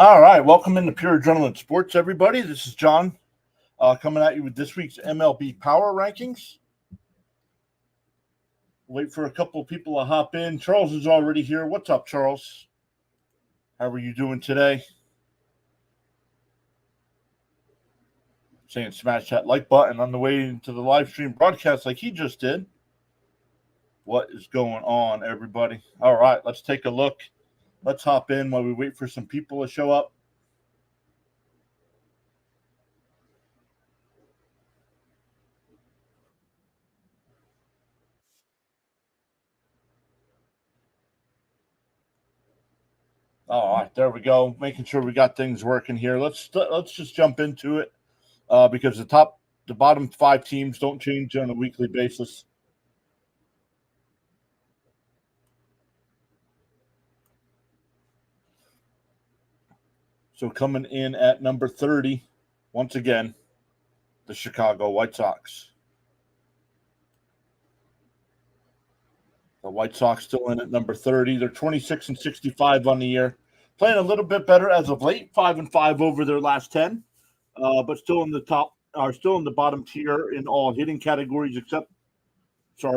All right, welcome into Pure Adrenaline Sports, everybody. This is John coming at you with this week's MLB Power Rankings. Wait for a couple of people to hop in. Charles is already here. What's up, Charles? How are you doing today? Saying smash that like button on the way into the live stream broadcast like he just did. What is going on, everybody? All right, let's take a look. Let's hop in while we wait for some people to show up. All right, there we go. Making sure we got things working here. Let's just jump into it because the bottom five teams don't change on a weekly basis. So coming in at number 30, once again, the Chicago White Sox. The White Sox still in at number 30. They're 26-65 on the year. Playing a little bit better as of late, 5-5 over their last 10, but still in the bottom tier in all hitting categories except stolen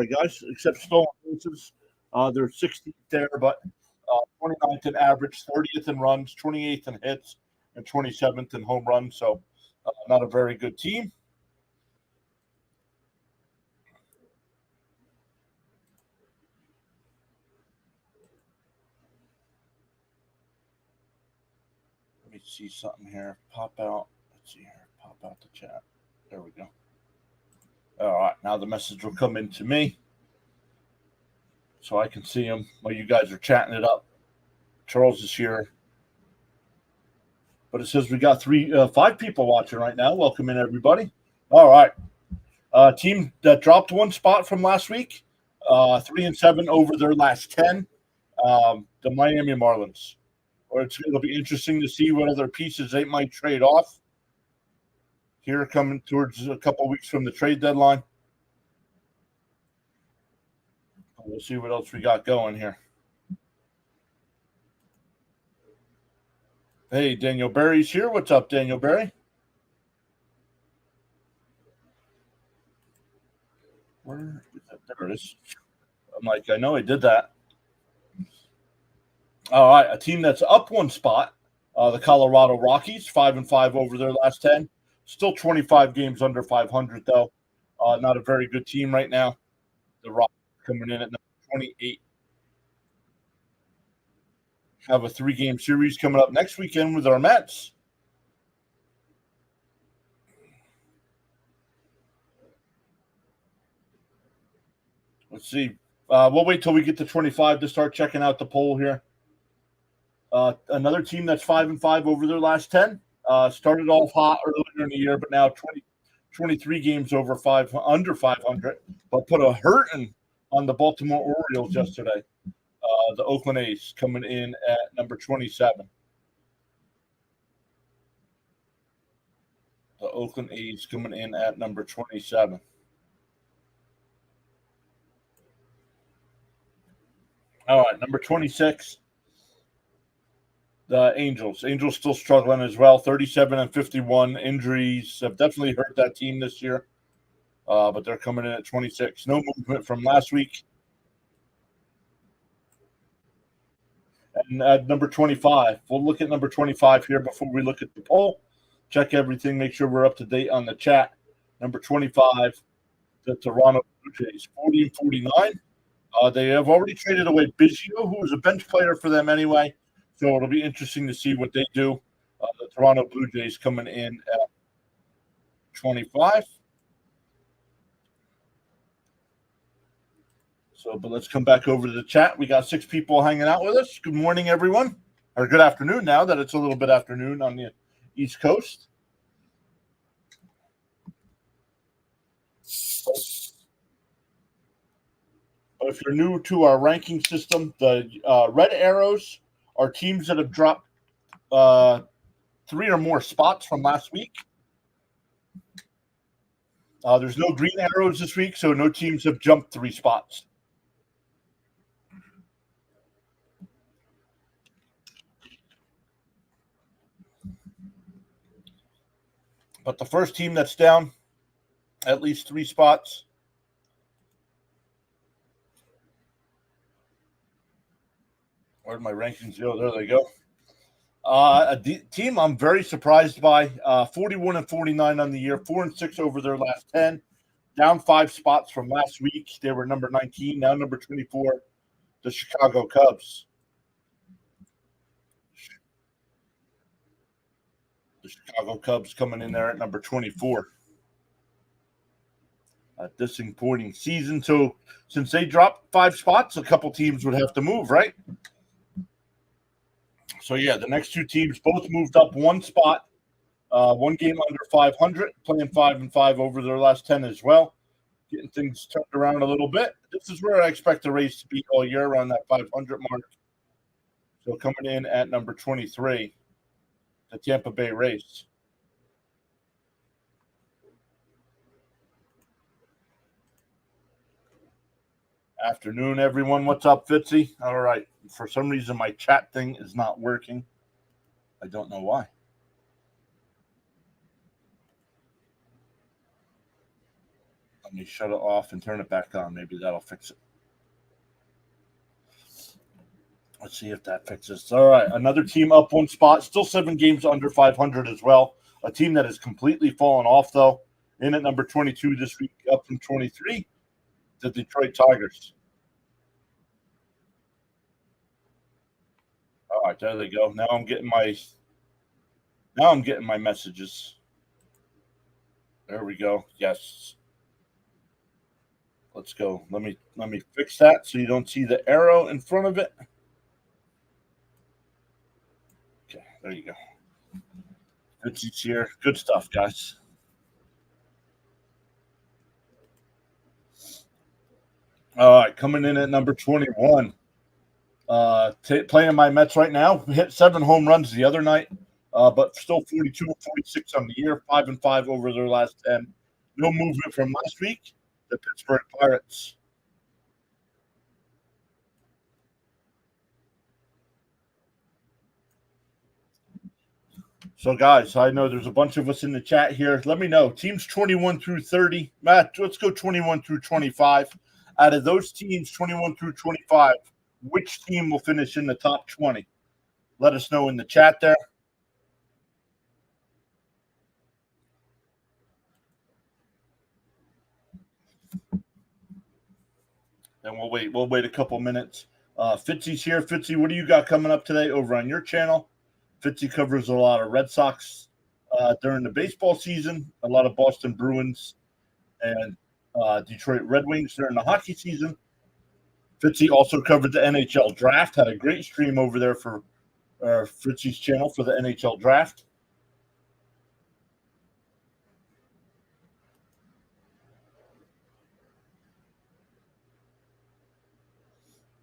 bases. They're 60th there, but 29th in average, 30th in runs, 28th in hits, and 27th in home runs. So not a very good team. Let me see something here. Pop out. Let's see here. Pop out the chat. There we go. All right. Now the message will come in to me so I can see them while you guys are chatting it up. Charles is here. But it says we got five people watching right now. Welcome in, everybody. All right. Team that dropped one spot from last week, 3-7 over their last 10, the Miami Marlins. It'll be interesting to see what other pieces they might trade off here coming towards a couple weeks from the trade deadline. We'll see what else we got going here. Hey, Daniel Berry's here. What's up, Daniel Berry? Where is that? There it is. I'm like, I know I did that. All right, a team that's up one spot, the Colorado Rockies, 5-5 over their last 10. Still 25 games under 500, though. Not a very good team right now. The Rockies coming in at number 28. Have a 3-game series coming up next weekend with our Mets. Let's see. We'll wait till we get to 25 to start checking out the poll here. Another team that's 5-5 over their last 10. Started off hot earlier in the year, but now 23 games under 500. But put a hurting on the Baltimore Orioles yesterday. The Oakland A's coming in at number 27. The Oakland A's coming in at number 27. All right, number 26. The Angels. Angels still struggling as well. 37-51. Injuries have definitely hurt that team this year. But they're coming in at 26. No movement from last week. And at number 25, we'll look at number 25 here before we look at the poll. Check everything. Make sure we're up to date on the chat. Number 25, the Toronto Blue Jays, 40-49. They have already traded away Biggio, who was a bench player for them anyway. So it'll be interesting to see what they do. The Toronto Blue Jays coming in at 25. But let's come back over to the chat. We got 6 people hanging out with us. Good morning, everyone. Or good afternoon now that it's a little bit afternoon on the East Coast. But if you're new to our ranking system, the red arrows are teams that have dropped 3 or more spots from last week. There's no green arrows this week, so no teams have jumped 3 spots. But the first team that's down at least 3 spots. Where'd my rankings go? There they go. Team I'm very surprised by. 41 and 49 on the year, 4-6 over their last 10. Down 5 spots from last week. They were number 19, now number 24. The Chicago Cubs. The Chicago Cubs coming in there at number 24. At this important season. So since they dropped 5 spots, a couple teams would have to move, right? So yeah, the next 2 teams both moved up 1 spot, 1 game under 500, playing 5-5 over their last 10 as well, getting things turned around a little bit. This is where I expect the Rays to be all year, around that 500 mark. So coming in at number 23, the Tampa Bay Rays. Afternoon, everyone. What's up, Fitzy? All right. For some reason, my chat thing is not working. I don't know why. Let me shut it off and turn it back on. Maybe that'll fix it. Let's see if that fixes. All right. Another team up 1 spot. Still 7 games under 500 as well. A team that has completely fallen off, though. In at number 22 this week, up from 23. The Detroit Tigers. All right, there they go. Now I'm getting my messages. There we go. Yes. Let's go. Let me fix that so you don't see the arrow in front of it. Okay, there you go. Good seats here. Good stuff, guys. All right, coming in at number 21. Playing my Mets right now. Hit 7 home runs the other night, but still 42 and 46 on the year, 5-5 over their last 10. No movement from last week. The Pittsburgh Pirates. So, guys, I know there's a bunch of us in the chat here. Let me know. Teams 21 through 30. Matt, let's go 21 through 25. Out of those teams, 21 through 25, which team will finish in the top 20? Let us know in the chat there. And we'll wait. We'll wait a couple minutes. Fitzy's here. Fitzy, what do you got coming up today over on your channel? Fitzy covers a lot of Red Sox during the baseball season, a lot of Boston Bruins and Detroit Red Wings during the hockey season. Fitzy also covered the NHL draft, had a great stream over there for Fitzy's channel for the NHL draft.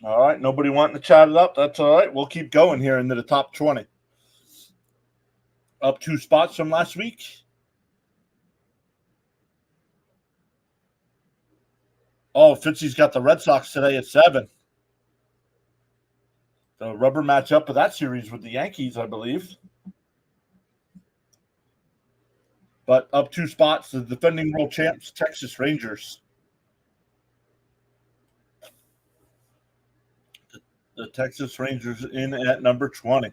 All right, nobody wanting to chat it up. That's all right. We'll keep going here into the top 20. Up 2 spots from last week. Oh, Fitzy's got the Red Sox today at 7. The rubber matchup of that series with the Yankees, I believe. But up 2 spots, the defending world champs, Texas Rangers. The Texas Rangers in at number 20.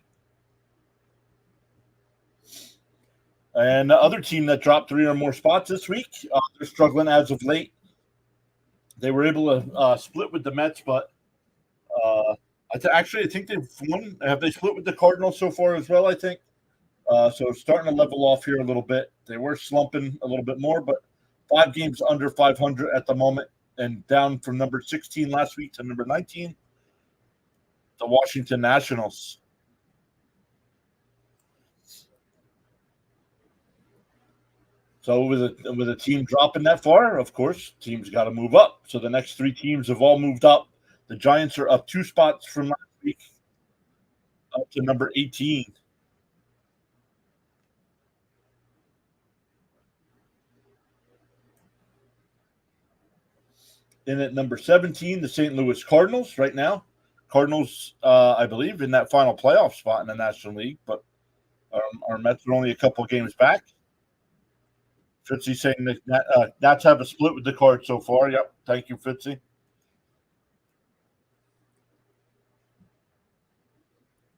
And the other team that dropped 3 or more spots this week, they're struggling as of late. They were able to split with the Mets, but I think they've won. Have they split with the Cardinals so far as well, I think? So starting to level off here a little bit. They were slumping a little bit more, but 5 games under 500 at the moment and down from number 16 last week to number 19, the Washington Nationals. So with a team dropping that far, of course, teams got to move up. So the next 3 teams have all moved up. The Giants are up 2 spots from last week, up to number 18. In at number 17, the St. Louis Cardinals right now. Cardinals, I believe, in that final playoff spot in the National League, but our Mets are only a couple games back. Fitzy saying that Nats have a split with the Cards so far. Yep. Thank you, Fitzy.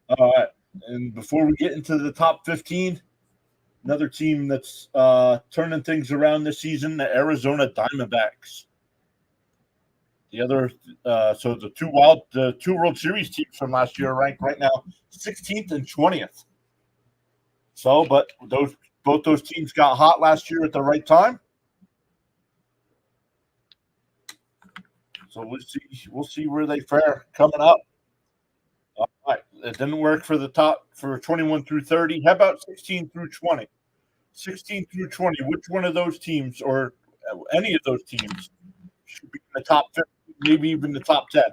All right. And before we get into the top 15, another team that's turning things around this season, the Arizona Diamondbacks. The other, so the two World Series teams from last year are ranked right now 16th and 20th. So, but both those teams got hot last year at the right time. So we'll see where they fare coming up. All right, it didn't work for the top for 21 through 30. How about 16 through 20? 16 through 20. Which one of those teams, or any of those teams, should be in the top 50, maybe even the top 10?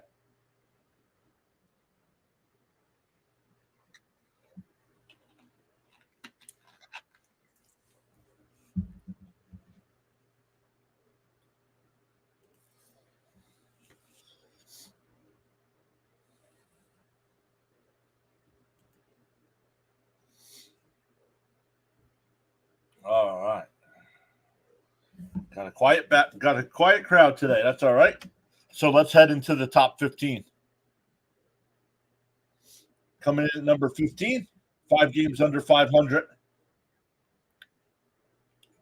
All right. Got a quiet crowd today. That's all right. So let's head into the top 15. Coming in at number 15, 5 games under 500,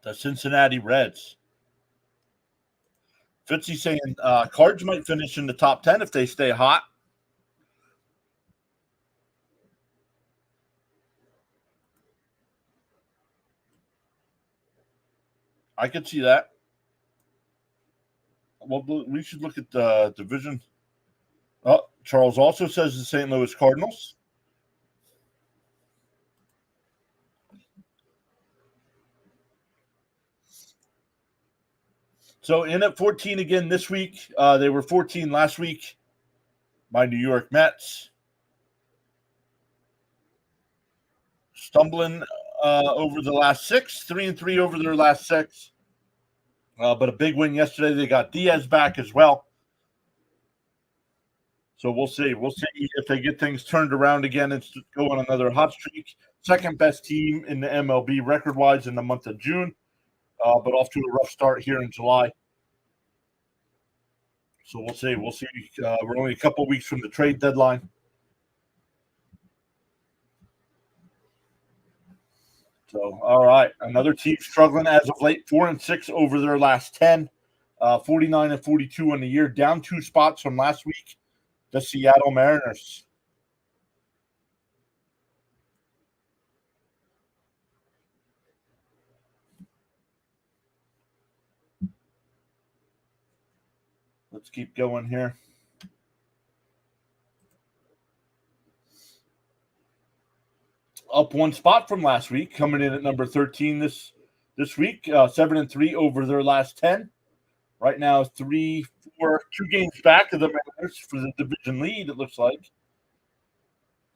the Cincinnati Reds. Fitzy saying Cards might finish in the top 10 if they stay hot. I could see that. Well, we should look at the division. Oh, Charles also says the St. Louis Cardinals. So in at 14 again this week. They were 14 last week. My New York Mets. Stumbling over the last 6, 3-3 over their last 6. But a big win yesterday. They got Diaz back as well. So we'll see. We'll see if they get things turned around again and go on another hot streak. Second best team in the MLB record-wise in the month of June, but off to a rough start here in July. So we'll see. We'll see. We're only a couple weeks from the trade deadline. So, all right. Another team struggling as of late, 4-6 over their last 10, 49-42 on the year, down 2 spots from last week. The Seattle Mariners. Let's keep going here. Up 1 spot from last week, coming in at number 13 this week, 7-3 over their last 10. Right now, 2 games back of the Mariners for the division lead. It looks like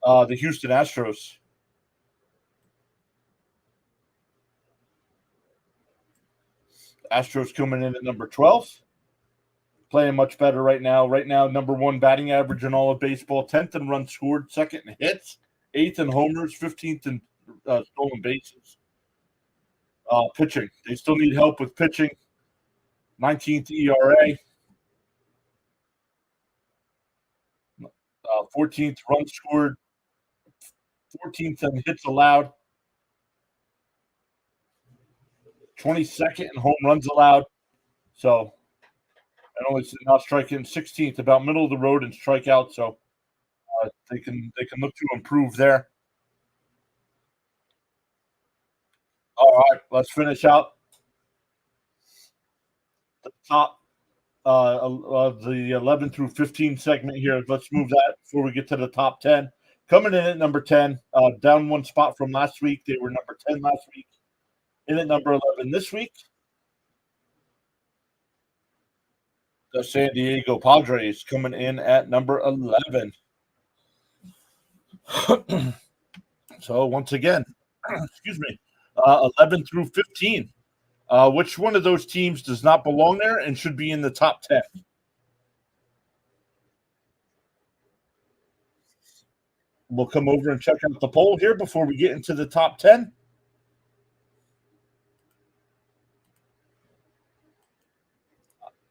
the Houston Astros. Astros coming in at number 12, playing much better right now. Right now, number 1 batting average in all of baseball, 10th in runs scored, 2nd in hits, 8th in homers, 15th in stolen bases. Pitching, they still need help with pitching. 19th ERA, 14th runs scored, 14th in hits allowed, 22nd in home runs allowed. So, and only now striking 16th, about middle of the road in strikeouts. So they can look to improve there. All right, let's finish out the top of the 11 through 15 segment here. Let's move that before we get to the top 10. Coming in at number 10, down 1 spot from last week. They were number 10 last week. In at number 11 this week, the San Diego Padres coming in at number 11. So once again, excuse me, 11 through 15. Which one of those teams does not belong there and should be in the top 10? We'll come over and check out the poll here before we get into the top 10.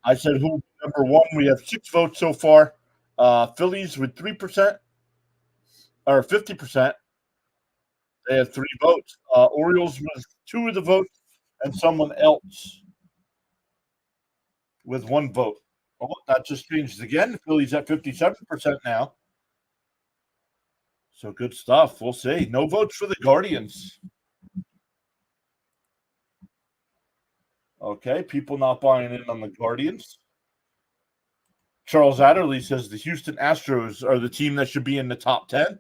I said who number one. We have 6 votes so far. Phillies with 3% or 50%. They have 3 votes. Orioles with 2 of the votes, and someone else with 1 vote. Oh, that just changed again. The Phillies at 57% now. So good stuff. We'll see. No votes for the Guardians. Okay, people not buying in on the Guardians. Charles Adderley says the Houston Astros are the team that should be in the top 10.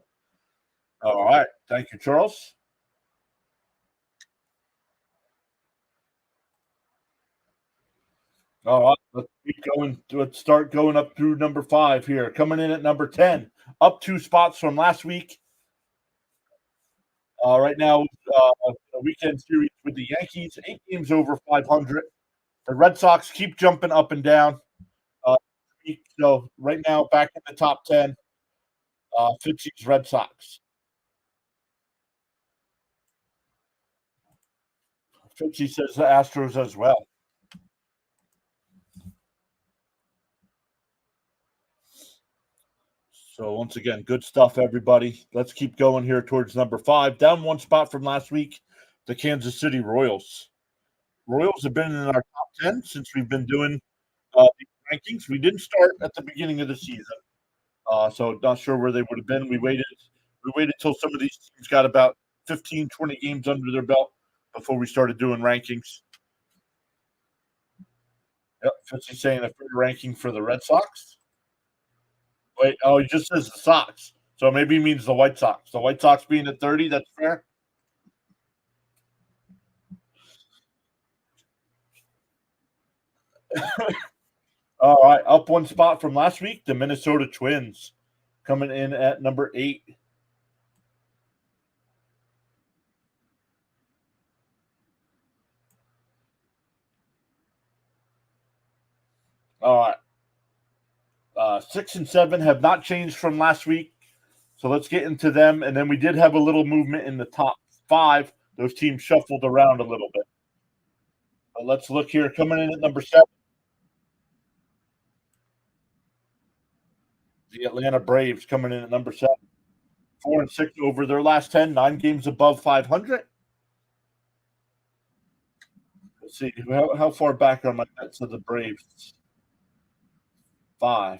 All right. Thank you, Charles. All right. Let's keep going. Let's start going up through number 5 here. Coming in at number 10, up 2 spots from last week. Right now, a weekend series with the Yankees, 8 games over 500. The Red Sox keep jumping up and down. So right now, back in the top 10, Fitzy's Red Sox. Fitzy says the Astros as well. So once again, good stuff, everybody. Let's keep going here towards number 5. Down 1 spot from last week, the Kansas City Royals. Royals have been in our top 10 since we've been doing these rankings. We didn't start at the beginning of the season, so not sure where they would have been. We waited till some of these teams got about 15, 20 games under their belt before we started doing rankings. Yep, Fitzy's saying a fair ranking for the Red Sox. Wait, oh, he just says the Sox. So maybe he means the White Sox. The White Sox being at 30, that's fair. All right, up 1 spot from last week, the Minnesota Twins coming in at number 8. All right. 6 and 7 have not changed from last week. So let's get into them. And then we did have a little movement in the top 5. Those teams shuffled around a little bit. But let's look here. Coming in at number 7, the Atlanta Braves coming in at number 7. 4 and 6 over their last 10, 9 games above 500. Let's see. How far back are my bets of the Braves? 5.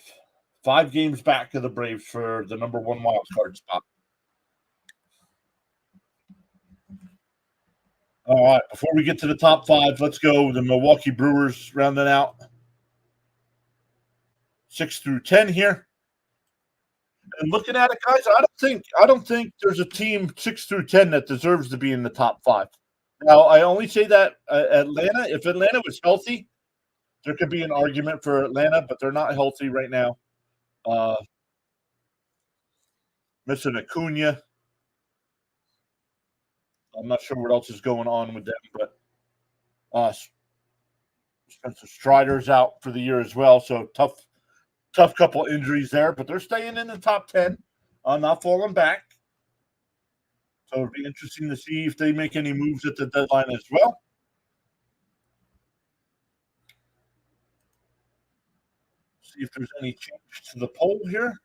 5 games back of the Braves for the number 1 wild card spot. All right. Before we get to the top 5, let's go. The Milwaukee Brewers rounding out 6 through 10 here. And looking at it, guys, I don't think there's a team 6 through 10 that deserves to be in the top 5. Now, I only say that Atlanta. If Atlanta was healthy, there could be an argument for Atlanta, but they're not healthy right now. Missing Acuna. I'm not sure what else is going on with them, but Spencer Strider's out for the year as well. So tough couple injuries there, but they're staying in the top 10, not falling back. So it'll be interesting to see if they make any moves at the deadline as well. See if there's any change to the poll here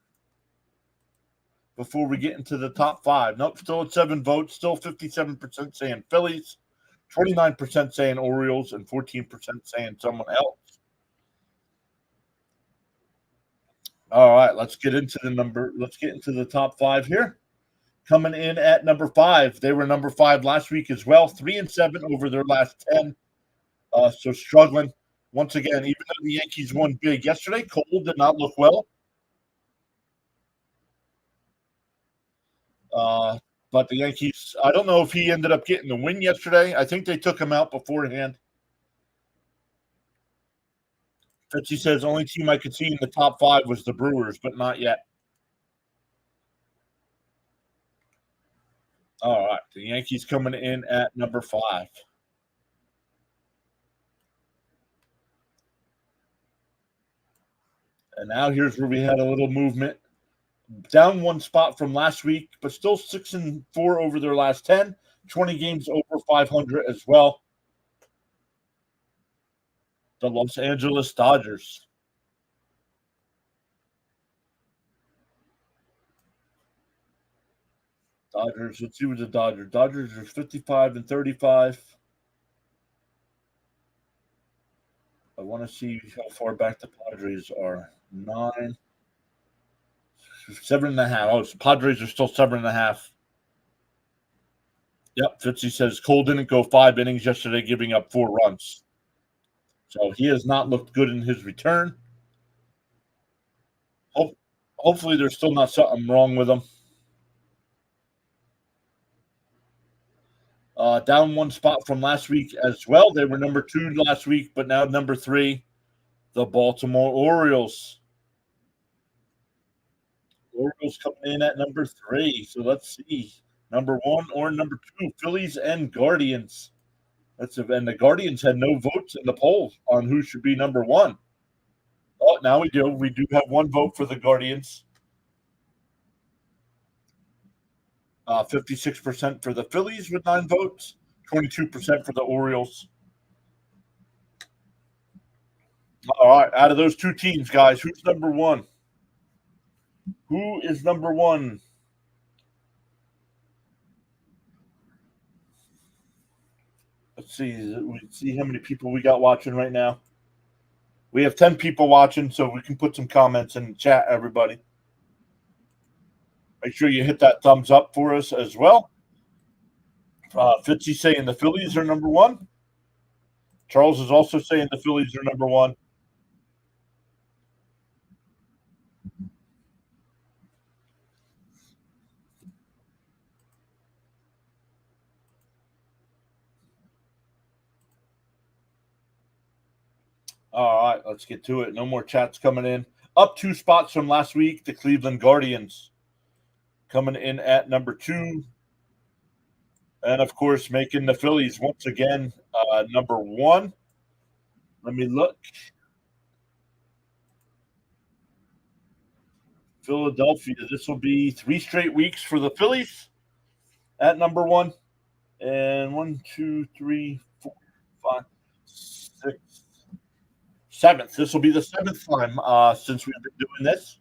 before we get into the top 5. Nope, still at 7 votes, still 57% saying Phillies, 29% saying Orioles, and 14% saying someone else. All right, let's get into the top 5 here. Coming in at number 5, they were number 5 last week as well, 3 and 7 over their last 10. So struggling once again. Even though the Yankees won big yesterday, Cole did not look well. But the Yankees, I don't know if he ended up getting the win yesterday. I think they took him out beforehand. Fitzy says only team I could see in the top 5 was the Brewers, but not yet. All right, the Yankees coming in at number 5. And now here's where we had a little movement. Down 1 spot from last week, but still 6 and 4 over their last 10, 20 games over 500 as well. The Los Angeles Dodgers. Let's see what the Dodgers are 55-35. I want to see how far back the Padres are. 9, 7.5. Oh, so Padres are still 7.5. Yep, Fitzy says Cole didn't go 5 innings yesterday, giving up 4 runs. So he has not looked good in his return. Hopefully, there's still not something wrong with him. Down 1 spot from last week as well. They were number 2 last week, but now number 3, the Baltimore Orioles. Orioles coming in at number 3. So let's see. Number 1 or number 2, Phillies and Guardians. And the Guardians had no votes in the poll on who should be number 1. Oh, now we do. We do have 1 vote for the Guardians. 56% for the Phillies with 9 votes. 22% for the Orioles. All right, out of those 2 teams, guys, who's number 1? Who is number 1? Let's see how many people we got watching right now. We have 10 people watching, so we can put some comments in the chat, everybody. Make sure you hit that thumbs up for us as well. Fitzy saying the Phillies are number 1. Charles is also saying the Phillies are number 1. All right, let's get to it. No more chats coming in. Up 2 spots from last week, the Cleveland Guardians coming in at number 2. And, of course, making the Phillies once again number 1. Let me look. Philadelphia, this will be 3 straight weeks for the Phillies at number 1. And 1, 2, 3, 4, 5, 6, 7th. This will be the 7th time since we've been doing this.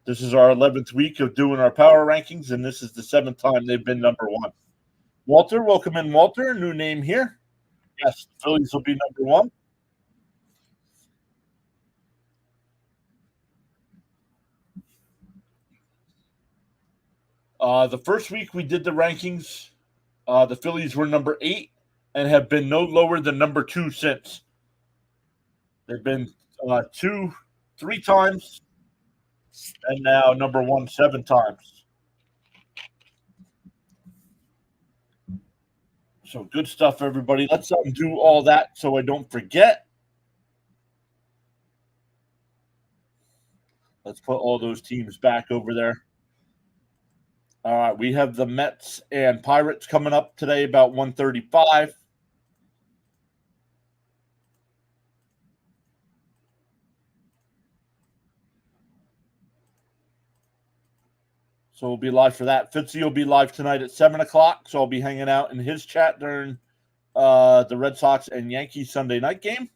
This is our 11th week of doing our power rankings, and this is the 7th time they've been number 1. Walter, welcome in, Walter. New name here. Yes, the Phillies will be number 1. The first week we did the rankings, the Phillies were number 8 and have been no lower than number 2 since. They've been 2, 3 times, and now number 1 7 times. So good stuff, everybody. Let's do all that so I don't forget. Let's put all those teams back over there. All right, we have the Mets and Pirates coming up today about 1:35. So we'll be live for that. Fitzy will be live tonight at 7 o'clock, so I'll be hanging out in his chat during the Red Sox and Yankees Sunday night game.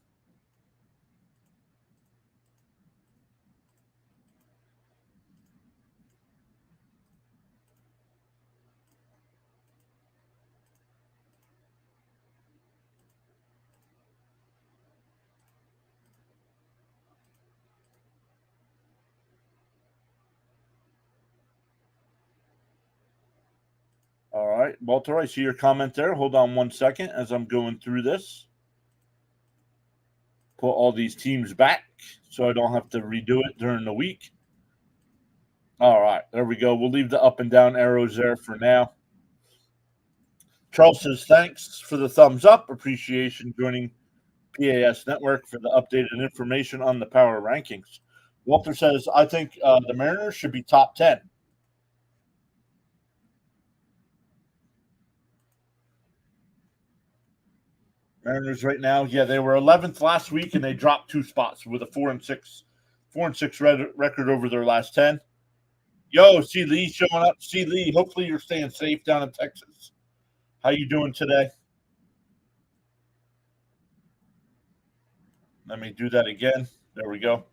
All right, Walter, I see your comment there. Hold on 1 second as I'm going through this. Put all these teams back so I don't have to redo it during the week. All right, there we go. We'll leave the up and down arrows there for now. Charles says, thanks for the thumbs up. Appreciation joining PAS Network for the updated information on the power rankings. Walter says, I think the Mariners should be top 10. Mariners right now, yeah, they were 11th last week, and they dropped 2 spots with a 4-6 record over their last 10. Yo, C. Lee showing up. C. Lee, hopefully you're staying safe down in Texas. How you doing today? Let me do that again. There we go.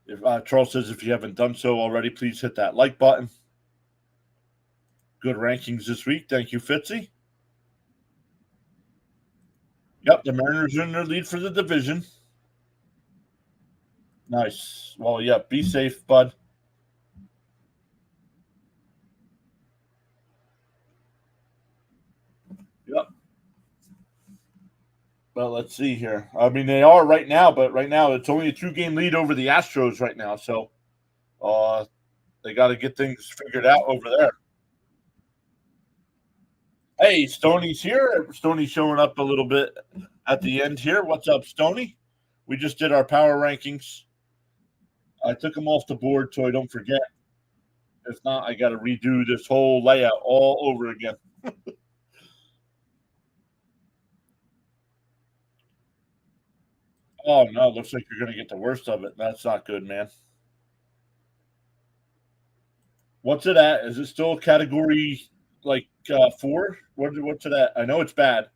If Charles says if you haven't done so already, please hit that like button. Good rankings this week. Thank you, Fitzy. Yep, the Mariners are in their lead for the division. Nice. Well, yeah, be safe, bud. Yep. Well, let's see here. I mean, they are right now, but right now it's only a 2-game lead over the Astros right now. So they got to get things figured out over there. Hey, Stoney's here. Stoney's showing up a little bit at the end here. What's up, Stoney? We just did our power rankings. I took them off the board so I don't forget. If not, I got to redo this whole layout all over again. Oh no, looks like you're going to get the worst of it. That's not good, man. What's it at? Is it still category like 4? What's it at? I know it's bad.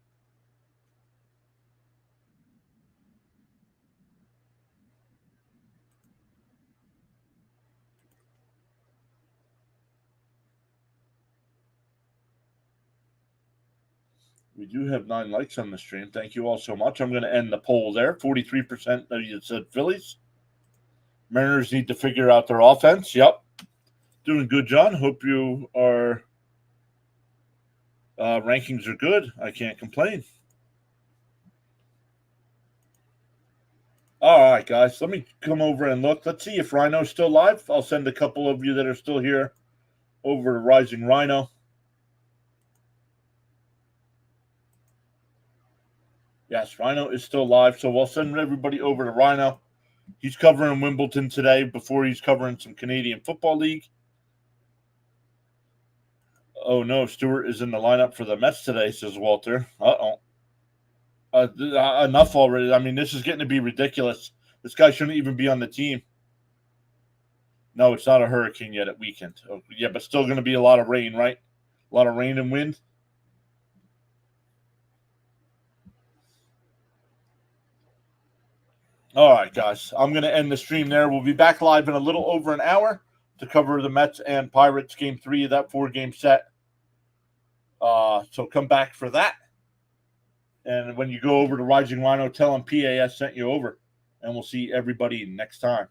We do have 9 likes on the stream. Thank you all so much. I'm going to end the poll there. 43% of you said Phillies. Mariners need to figure out their offense. Yep. Doing good, John. Hope you are rankings are good. I can't complain. All right, guys. Let me come over and look. Let's see if Rhino's still live. I'll send a couple of you that are still here over to Rising Rhino. Yes, Rhino is still live. So we'll send everybody over to Rhino. He's covering Wimbledon today before he's covering some Canadian Football League. Oh, no. Stewart is in the lineup for the Mets today, says Walter. Uh-oh. Enough already. I mean, this is getting to be ridiculous. This guy shouldn't even be on the team. No, it's not a hurricane yet at weekend. Oh, yeah, but still going to be a lot of rain, right? A lot of rain and wind. All right, guys. I'm going to end the stream there. We'll be back live in a little over an hour to cover the Mets and Pirates game 3 of that 4-game set. So come back for that. And when you go over to Rising Rhino, tell him PAS sent you over. And we'll see everybody next time.